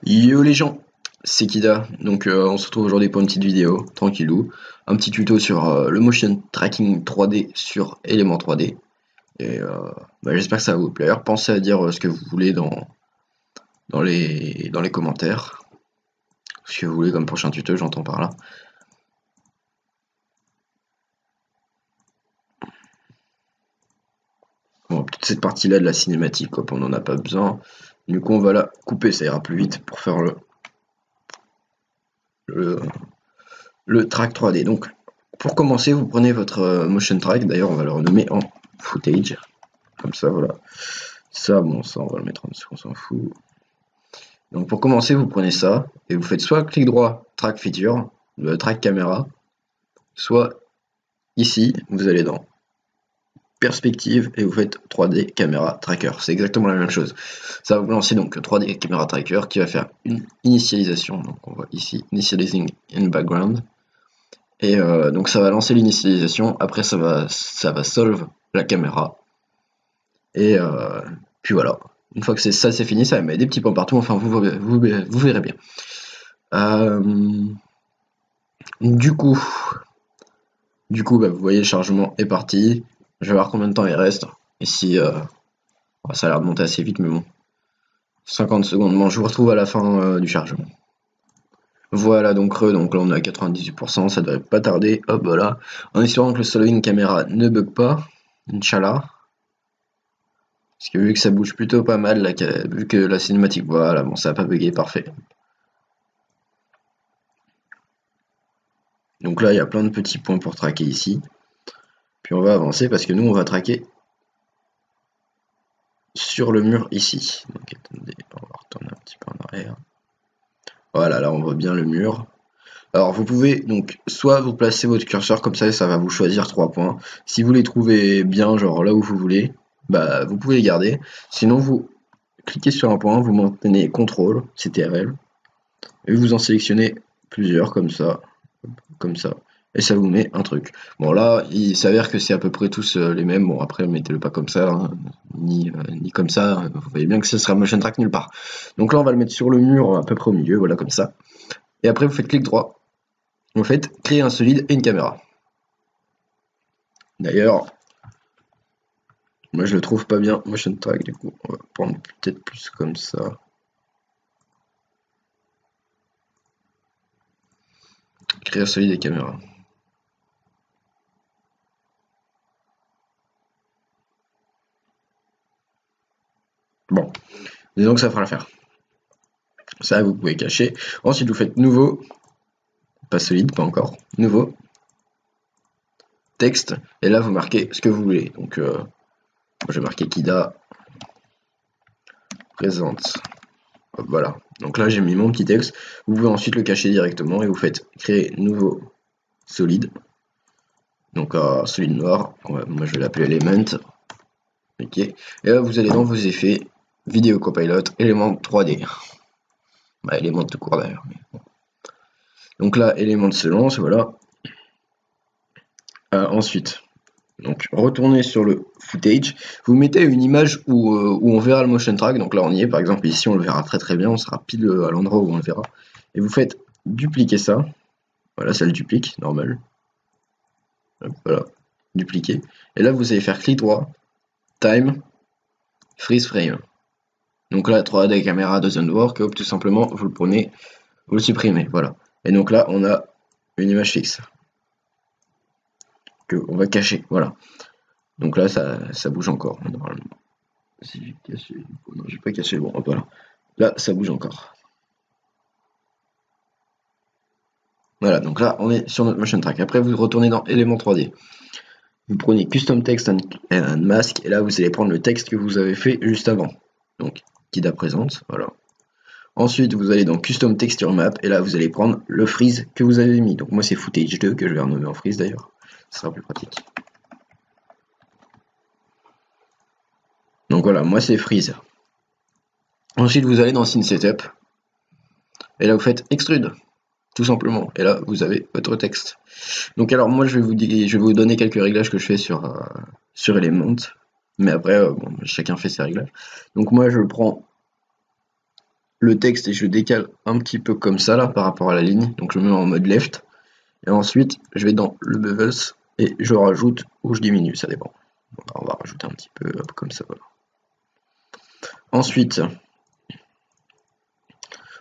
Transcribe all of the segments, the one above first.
Yo les gens, c'est Kida, donc on se retrouve aujourd'hui pour une petite vidéo, tranquillou, un petit tuto sur le motion tracking 3D sur Element 3D, et j'espère que ça va vous plaire. Pensez à dire ce que vous voulez dans les commentaires, ce que vous voulez comme prochain tuto, j'entends par là. Bon, toute cette partie-là de la cinématique, on n'en a pas besoin, du coup on va la couper, ça ira plus vite pour faire le track 3D. Donc pour commencer, vous prenez votre motion track, d'ailleurs on va le renommer en footage, comme ça, voilà. Ça, bon, ça on va le mettre en dessous, on s'en fout. Donc pour commencer, vous prenez ça, et vous faites soit clic droit, track feature, track caméra, soit ici, vous allez dans perspective, et vous faites 3D caméra tracker. C'est exactement la même chose. Ça va vous lancer donc 3D caméra tracker, qui va faire une initialisation, donc on voit ici, initializing in background. Et donc ça va lancer l'initialisation, après ça va solve la caméra, et puis voilà. Une fois que c'est fini, ça va mettre des petits points partout, enfin vous verrez bien. Du coup vous voyez, le chargement est parti. Je vais voir combien de temps il reste. Ici, ça a l'air de monter assez vite, mais bon. 50 secondes, bon, je vous retrouve à la fin du chargement. Voilà, donc là on est à 98%, ça devrait pas tarder, hop, voilà. En espérant que le solving caméra ne bug pas, Inch'Allah. Parce que vu que ça bouge plutôt pas mal, là, vu que la cinématique, voilà, bon, ça a pas bugué, parfait. Donc là, il y a plein de petits points pour traquer ici. Puis on va avancer parce que nous, on va traquer sur le mur ici. Donc attendez, on va retourner un petit peu en arrière. Voilà, là on voit bien le mur. Alors vous pouvez donc soit vous placer votre curseur comme ça va vous choisir 3 points. Si vous les trouvez bien, genre là où vous voulez, bah vous pouvez les garder. Sinon vous cliquez sur un point, vous maintenez CTRL, CTRL, et vous en sélectionnez plusieurs comme ça, et ça vous met un truc. Bon là, il s'avère que c'est à peu près tous les mêmes. Bon après, mettez-le pas comme ça, hein, ni comme ça. Vous voyez bien que ce sera motion track nulle part. Donc là, on va le mettre sur le mur à peu près au milieu, voilà comme ça. Et après, vous faites clic droit. Vous faites créer un solide et une caméra. D'ailleurs, moi je le trouve pas bien motion track, du coup, on va prendre peut-être plus comme ça. Créer un solide et caméra. Bon, disons que ça fera l'affaire. Ça, vous pouvez cacher. Ensuite, vous faites nouveau, pas solide, pas encore, nouveau, texte, et là, vous marquez ce que vous voulez. Donc, moi, je vais marquer Kida présente. Hop, voilà. Donc là, j'ai mis mon petit texte. Vous pouvez ensuite le cacher directement, et vous faites créer nouveau solide. Donc, solide noir. Ouais, moi, je vais l'appeler Element. Ok. Et là, vous allez dans vos effets, vidéo copilot, élément 3D. Bah, élément tout court d'ailleurs. Bon. Donc là, élément se lance, voilà. Ensuite, donc retournez sur le footage. Vous mettez une image où on verra le motion track. Donc là, on y est. Par exemple, ici, on le verra très bien. On sera pile à l'endroit où on le verra. Et vous faites dupliquer ça. Voilà, ça le duplique, normal. Voilà, dupliquer. Et là, vous allez faire clic droit, time, freeze frame. Donc là, 3D caméra doesn't work, hop, tout simplement, vous le prenez, vous le supprimez, voilà. Et donc là, on a une image fixe que on va cacher, voilà. Donc là, ça bouge encore, normalement. Si j'ai caché, non, j'ai pas caché, bon, hop, voilà. Là, ça bouge encore. Voilà, donc là, on est sur notre motion track. Après, vous retournez dans élément 3D. Vous prenez Custom Text and Mask, et là, vous allez prendre le texte que vous avez fait juste avant. Donc, Kida présente, voilà. Ensuite, vous allez dans Custom Texture Map, et là, vous allez prendre le freeze que vous avez mis. Donc, moi, c'est Footage 2, que je vais renommer en freeze d'ailleurs. Ce sera plus pratique. Donc voilà, moi, c'est freeze. Ensuite, vous allez dans Scene Setup, et là, vous faites Extrude. tout simplement. Et là, vous avez votre texte. Donc alors moi, je vais vous donner quelques réglages que je fais sur Element. Mais après, bon, chacun fait ses réglages. Donc moi, je prends le texte et je décale un petit peu comme ça, là, par rapport à la ligne. Donc je me mets en mode left. Et ensuite, je vais dans le bevels et je rajoute ou je diminue, ça dépend. On va rajouter un petit peu, hop, comme ça, voilà. Ensuite,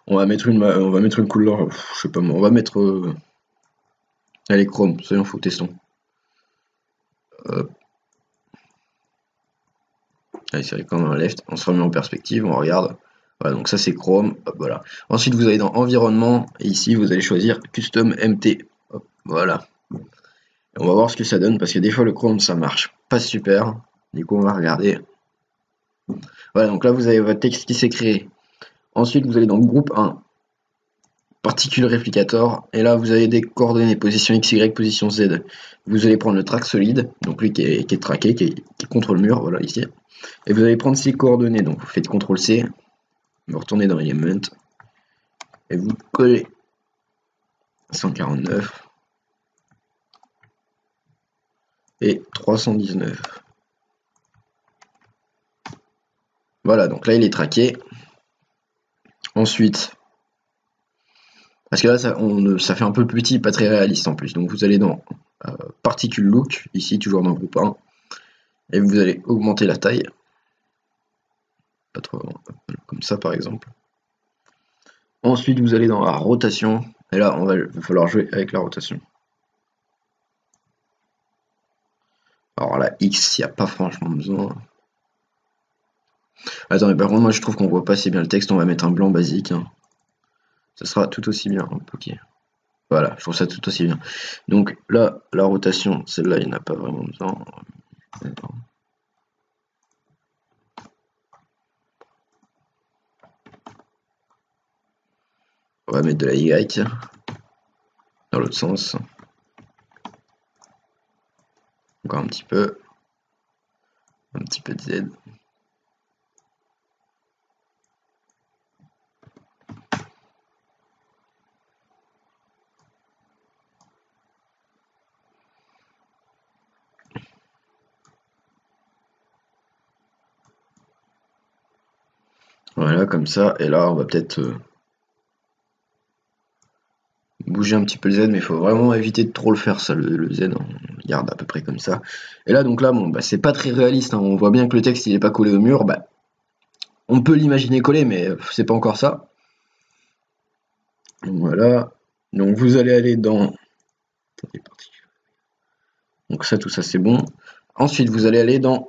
on va mettre une couleur, je sais pas moi, on va mettre... allez, Chrome, soyons fous, testons. Allez, c'est comme un left, on se remet en perspective, on regarde. Voilà, donc ça c'est Chrome, hop, voilà. Ensuite, vous allez dans Environnement, et ici, vous allez choisir Custom MT. Hop, voilà. Et on va voir ce que ça donne, parce que des fois, le Chrome, ça marche pas super. Du coup, on va regarder. Voilà, donc là, vous avez votre texte qui s'est créé. Ensuite, vous allez dans Groupe 1, Particules Réplicator, et là, vous avez des coordonnées, position X, Y, position Z. Vous allez prendre le track solide, donc lui qui est traqué, qui est contre le mur, voilà, ici. Et vous allez prendre ces coordonnées, donc vous faites CTRL-C, vous retournez dans Element, et vous collez 149 et 319. Voilà, donc là, il est traqué. Ensuite, parce que là, ça fait un peu petit, pas très réaliste en plus. Donc vous allez dans Particle Look, ici toujours dans Groupe 1, et vous allez augmenter la taille. Pas trop, comme ça par exemple. Ensuite, vous allez dans la rotation, et là, il va falloir jouer avec la rotation. Alors la X, il n'y a pas franchement besoin. Attendez, par contre, moi je trouve qu'on voit pas assez bien le texte, on va mettre un blanc basique. Hein. Ça sera tout aussi bien. Ok. Voilà, je trouve ça tout aussi bien. Donc là, la rotation, celle-là, il n'y en a pas vraiment besoin. On va mettre de la Y dans l'autre sens. Encore un petit peu de Z. Voilà, comme ça. Et là, on va peut-être bouger un petit peu le Z, mais il faut vraiment éviter de trop le faire, ça, le Z. On garde à peu près comme ça. Et là, donc là, bon, bah, c'est pas très réaliste. Hein. On voit bien que le texte, il n'est pas collé au mur. Bah, on peut l'imaginer collé, mais c'est pas encore ça. Voilà. Donc vous allez aller dans... Donc ça, tout ça, c'est bon. Ensuite, vous allez aller dans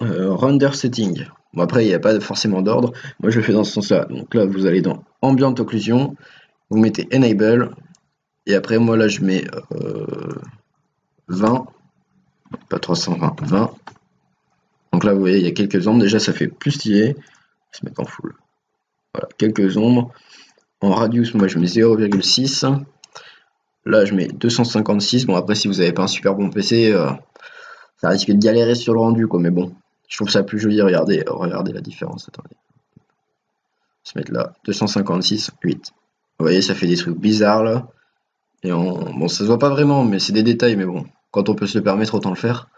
Render Setting. Bon, après, il n'y a pas forcément d'ordre. Moi, je le fais dans ce sens-là. Donc là, vous allez dans Ambient Occlusion. Vous mettez Enable. Et après, moi, là, je mets 20. Pas 320, 20. Donc là, vous voyez, il y a quelques ombres. Déjà, ça fait plus stylé. Je vais se mettre en full. Voilà, quelques ombres. En radius, moi, je mets 0,6. Là, je mets 256. Bon, après, si vous n'avez pas un super bon PC, ça risque de galérer sur le rendu, quoi. Mais bon, je trouve ça plus joli. Regardez la différence. Attendez. On va se mettre là. 256, 8. Vous voyez, ça fait des trucs bizarres, là. Et bon, ça se voit pas vraiment, mais c'est des détails. Mais bon, quand on peut se le permettre, autant le faire.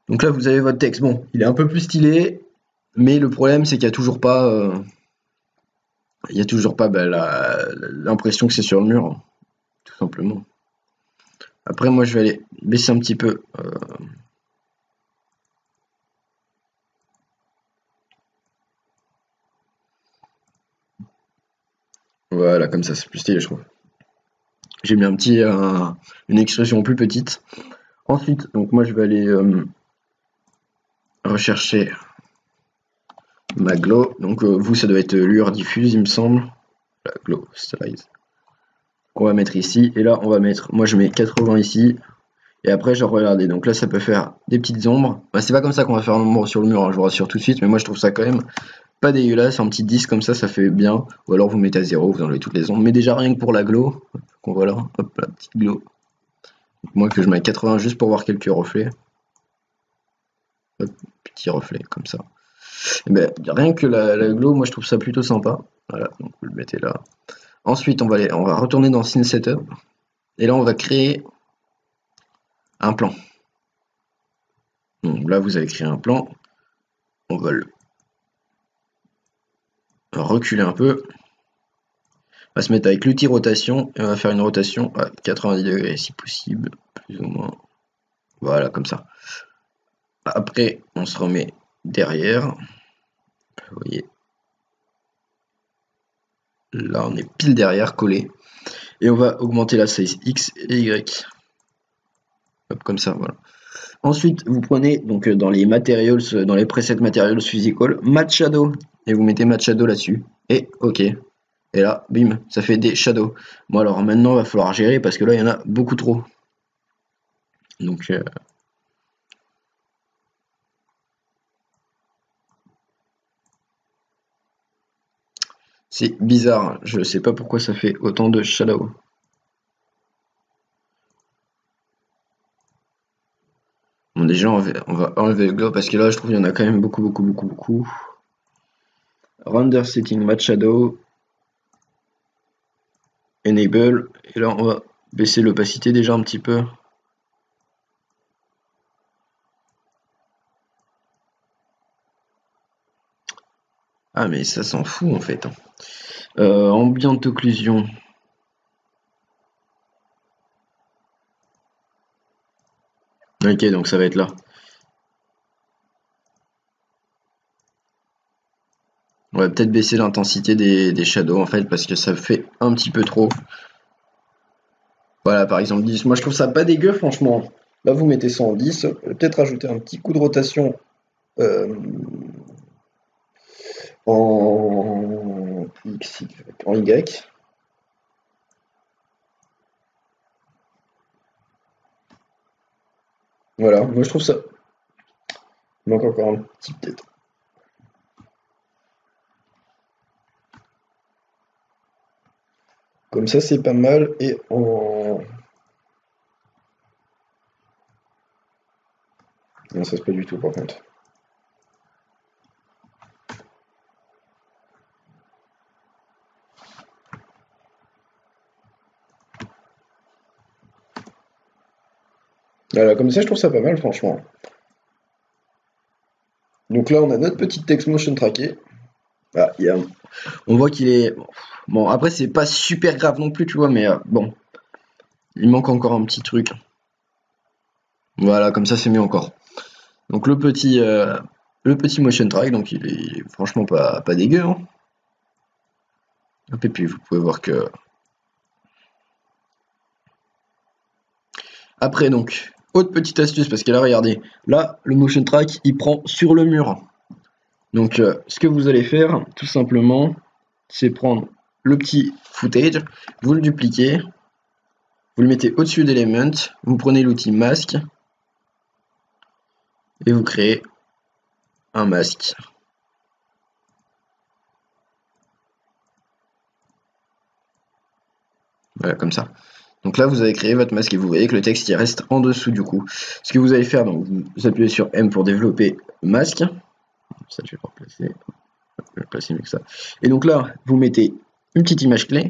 Donc là, vous avez votre texte. Bon, il est un peu plus stylé. Mais le problème, c'est qu'il n'y a toujours pas... bah, l'impression que c'est sur le mur, hein, tout simplement. Après, moi, je vais aller baisser un petit peu. Voilà, comme ça, c'est plus stylé, je trouve. J'ai mis une expression plus petite. Ensuite, donc moi, je vais aller rechercher ma glow. Donc vous, ça doit être lueur diffuse, il me semble. La glow stylize. On va mettre ici. Et là, on va mettre... Moi, je mets 80 ici. Et après, je regarde. Donc là, ça peut faire des petites ombres. Bah, c'est pas comme ça qu'on va faire un ombre sur le mur, hein, je vous rassure tout de suite. Mais moi, je trouve ça quand même pas dégueulasse. Un petit 10 comme ça fait bien. Ou alors, vous mettez à 0, vous enlevez toutes les ombres. Mais déjà, rien que pour la glow. Donc voilà, hop, la petite glow. Donc, moi, que je mets 80 juste pour voir quelques reflets. Hop, petit reflet, comme ça. Et ben, rien que la glow, moi, je trouve ça plutôt sympa. Voilà, donc vous le mettez là. Ensuite, on va retourner dans Scene Setup. Et là, on va créer un plan. Donc là, vous avez créé un plan. On va le reculer un peu. On va se mettre avec l'outil rotation et on va faire une rotation à 90 degrés si possible, plus ou moins. Voilà, comme ça. Après, on se remet derrière. Vous voyez. Là, on est pile derrière, collé. Et on va augmenter la size X et Y. Hop, comme ça, voilà. Ensuite, vous prenez donc dans les materials, dans les presets materials physical, matte shadow. Et vous mettez matte shadow là-dessus. Et OK. Et là, bim, ça fait des shadows. Bon, alors maintenant, il va falloir gérer parce que là, il y en a beaucoup trop. Donc, c'est bizarre. Je sais pas pourquoi ça fait autant de shadow. Bon, déjà, on va enlever le glow parce que là, je trouve qu'il y en a quand même beaucoup. Render setting matte shadow. Enable. Et là, on va baisser l'opacité déjà un petit peu. Ah, mais ça s'en fout en fait. Ambient occlusion. Ok, donc ça va être là. On va peut-être baisser l'intensité des shadows en fait parce que ça fait un petit peu trop. Voilà, par exemple 10. Moi je trouve ça pas dégueu franchement. Là vous mettez ça en 10. Peut-être rajouter un petit coup de rotation euh, en X, en Y. Voilà, moi je trouve ça. Il manque encore un petit peut-être. Comme ça c'est pas mal et en. Non, ça c'est pas du tout par contre. Voilà, comme ça je trouve ça pas mal franchement. Donc là on a notre petit text motion tracké. Ah, on voit qu'il est. Bon, après c'est pas super grave non plus, tu vois, mais bon, il manque encore un petit truc. Voilà, comme ça c'est mieux encore. Donc le petit motion track, donc il est franchement pas dégueu, hein. Hop, et puis vous pouvez voir que. Après donc, autre petite astuce, parce que là regardez, là le motion track il prend sur le mur. Donc ce que vous allez faire, tout simplement, c'est prendre le petit footage, vous le dupliquez, vous le mettez au-dessus d'Element, vous prenez l'outil masque et vous créez un masque. Voilà, comme ça. Donc là, vous avez créé votre masque et vous voyez que le texte il reste en dessous du coup. Ce que vous allez faire, donc vous appuyez sur M pour développer le masque. Ça, je vais le replacer. Je vais le placer mieux que ça. Et donc là, vous mettez une petite image clé.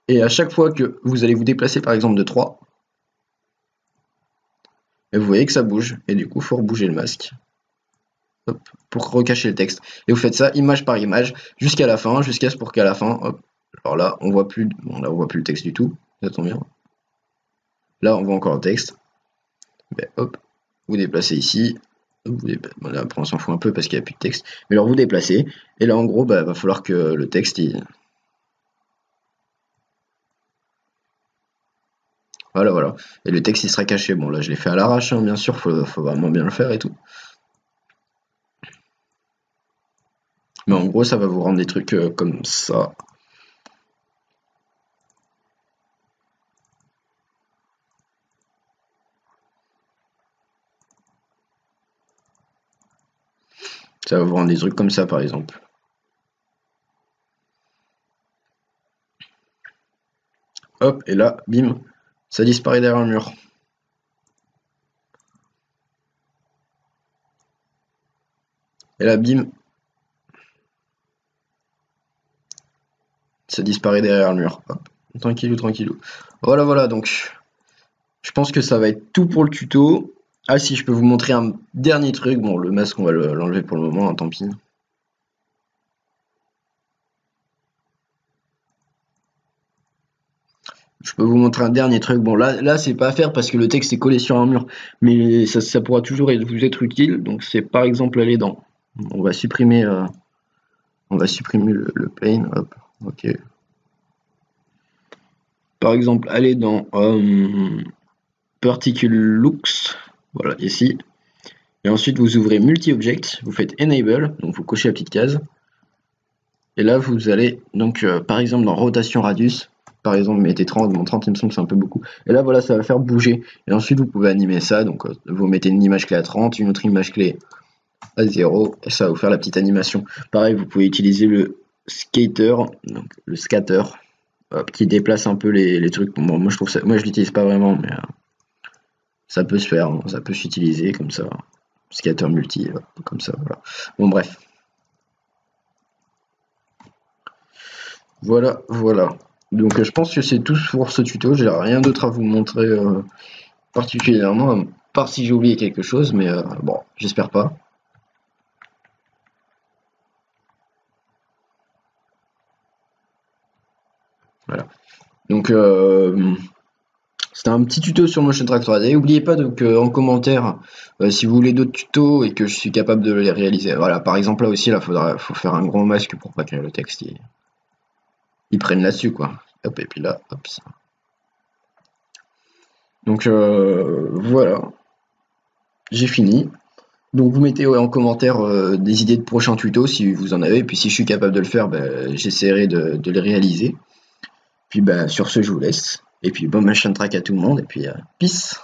Et à chaque fois que vous allez vous déplacer par exemple de 3, et vous voyez que ça bouge. Et du coup, il faut rebouger le masque. Hop, pour recacher le texte. Et vous faites ça image par image jusqu'à la fin, jusqu'à ce pour qu'à la fin, hop, alors là, on voit plus, bon, là, on voit plus le texte du tout. Ça tombe bien. Là, on voit encore le texte. Ben, hop, vous déplacez ici. Bon, là, après, on s'en fout un peu parce qu'il n'y a plus de texte. Mais alors, vous déplacez. Et là, en gros, bah, va falloir que le texte, voilà, voilà. Et le texte, il sera caché. Bon, là, je l'ai fait à l'arrache, hein, bien sûr. Faut vraiment bien le faire et tout. Mais en gros, ça va vous rendre des trucs comme ça. Ça va vous rendre des trucs comme ça, par exemple. Hop, et là, bim, ça disparaît derrière le mur. Et là, bim, ça disparaît derrière le mur. Hop. Tranquillou, tranquillou. Voilà, voilà, donc je pense que ça va être tout pour le tuto. Ah si, je peux vous montrer un dernier truc. Bon, le masque, on va l'enlever pour le moment, hein, tant pis. Je peux vous montrer un dernier truc. Bon, là c'est pas à faire parce que le texte est collé sur un mur. Mais ça pourra toujours vous être utile. Donc c'est par exemple aller dans... On va supprimer, le pane. Hop, ok. Par exemple, aller dans Particle Looks. Voilà, ici. Et ensuite, vous ouvrez Multi-Object. Vous faites Enable. Donc vous cochez la petite case. Et là, vous allez, donc, par exemple, dans Rotation Radius. Par exemple, mettez 30, bon 30 il me semble que c'est un peu beaucoup. Et là voilà, ça va faire bouger. Et ensuite vous pouvez animer ça, donc vous mettez une image clé à 30, une autre image clé à 0, et ça va vous faire la petite animation. Pareil, vous pouvez utiliser le skater, donc le scatter, qui déplace un peu les trucs. Bon, moi je trouve ça, moi je l'utilise pas vraiment, mais ça peut se faire, hein, ça peut s'utiliser comme ça. Scatter multi, comme ça, voilà. Bon bref. Voilà, voilà. Donc je pense que c'est tout pour ce tuto, j'ai rien d'autre à vous montrer particulièrement, à part si j'ai oublié quelque chose, mais bon, j'espère pas. Voilà. Donc c'était un petit tuto sur Motion Track 3D. N'oubliez pas donc en commentaire si vous voulez d'autres tutos et que je suis capable de les réaliser. Voilà, par exemple là aussi, là faut faire un gros masque pour pas que le texte il prenne là-dessus quoi. Hop, et puis là, hop. Ça. Donc voilà, j'ai fini. Donc vous mettez en commentaire des idées de prochains tutos si vous en avez, et puis si je suis capable de le faire, ben, j'essaierai de les réaliser. Puis ben, sur ce, je vous laisse. Et puis bon Motion Track à tout le monde, et puis peace.